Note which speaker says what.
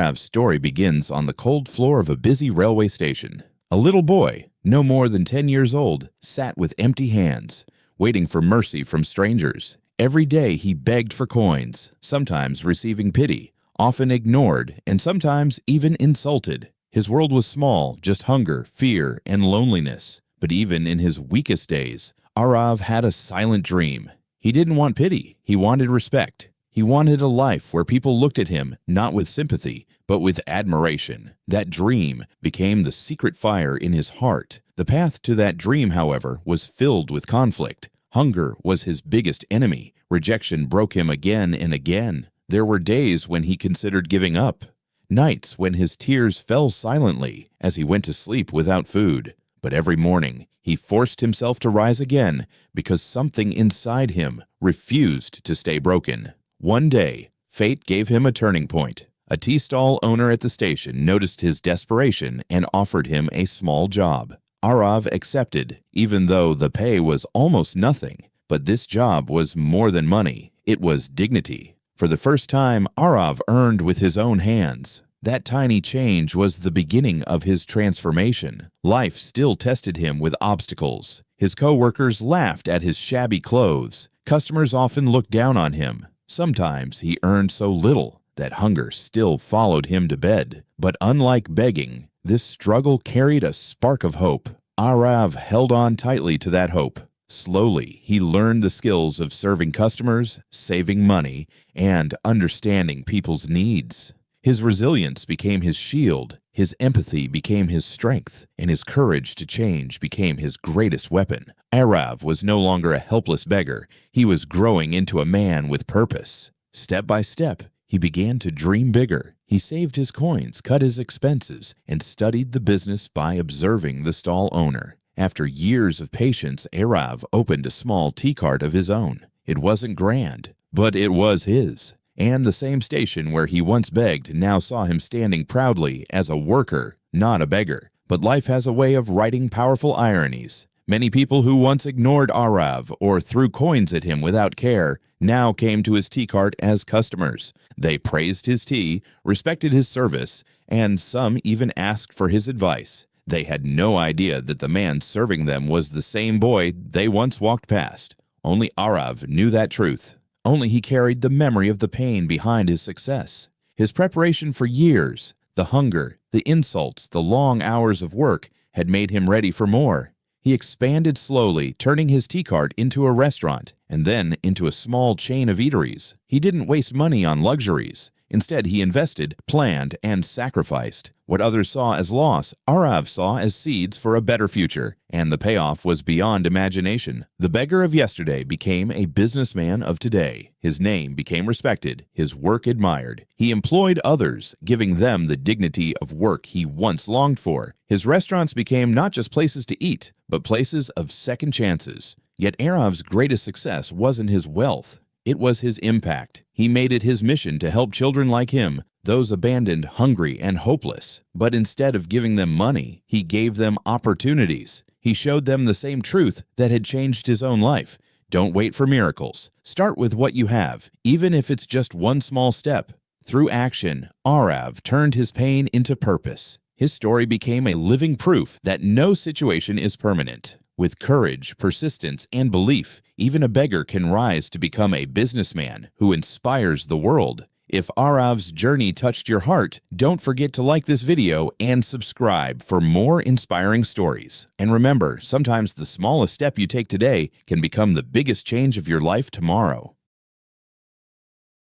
Speaker 1: Arav's story begins on the cold floor of a busy railway station. A little boy, no more than 10 years old, sat with empty hands, waiting for mercy from strangers. Every day he begged for coins, sometimes receiving pity, often ignored, and sometimes even insulted. His world was small, just hunger, fear, and loneliness. But even in his weakest days, Arav had a silent dream. He didn't want pity, he wanted respect. He wanted a life where people looked at him not with sympathy, but with admiration. That dream became the secret fire in his heart. The path to that dream, however, was filled with conflict. Hunger was his biggest enemy. Rejection broke him again and again. There were days when he considered giving up, nights when his tears fell silently as he went to sleep without food. But every morning, he forced himself to rise again because something inside him refused to stay broken. One day, fate gave him a turning point. A tea stall owner at the station noticed his desperation and offered him a small job. Arav accepted, even though the pay was almost nothing. But this job was more than money. It was dignity. For the first time, Arav earned with his own hands. That tiny change was the beginning of his transformation. Life still tested him with obstacles. His co-workers laughed at his shabby clothes. Customers often looked down on him. Sometimes he earned so little that hunger still followed him to bed. But unlike begging, this struggle carried a spark of hope. Arav held on tightly to that hope. Slowly, he learned the skills of serving customers, saving money, and understanding people's needs. His resilience became his shield, his empathy became his strength, and his courage to change became his greatest weapon. Arav was no longer a helpless beggar. He was growing into a man with purpose. Step by step, he began to dream bigger. He saved his coins, cut his expenses, and studied the business by observing the stall owner. After years of patience, Arav opened a small tea cart of his own. It wasn't grand, but it was his. And the same station where he once begged now saw him standing proudly as a worker, not a beggar. But life has a way of writing powerful ironies. Many people who once ignored Arav or threw coins at him without care now came to his tea cart as customers. They praised his tea, respected his service, and some even asked for his advice. They had no idea that the man serving them was the same boy they once walked past. Only Arav knew that truth. Only he carried the memory of the pain behind his success. His preparation for years, the hunger, the insults, the long hours of work had made him ready for more. He expanded slowly, turning his tea cart into a restaurant and then into a small chain of eateries. He didn't waste money on luxuries. Instead, he invested, planned, and sacrificed. What others saw as loss, Arav saw as seeds for a better future, and the payoff was beyond imagination. The beggar of yesterday became a businessman of today. His name became respected, his work admired. He employed others, giving them the dignity of work he once longed for. His restaurants became not just places to eat, but places of second chances. Yet Arav's greatest success wasn't his wealth. It was his impact. He made it his mission to help children like him, those abandoned, hungry, and hopeless. But instead of giving them money, he gave them opportunities. He showed them the same truth that had changed his own life. Don't wait for miracles. Start with what you have, even if it's just one small step. Through action, Arav turned his pain into purpose. His story became a living proof that no situation is permanent. With courage, persistence, and belief, even a beggar can rise to become a businessman who inspires the world. If Arav's journey touched your heart, don't forget to like this video and subscribe for more inspiring stories. And remember, sometimes the smallest step you take today can become the biggest change of your life tomorrow.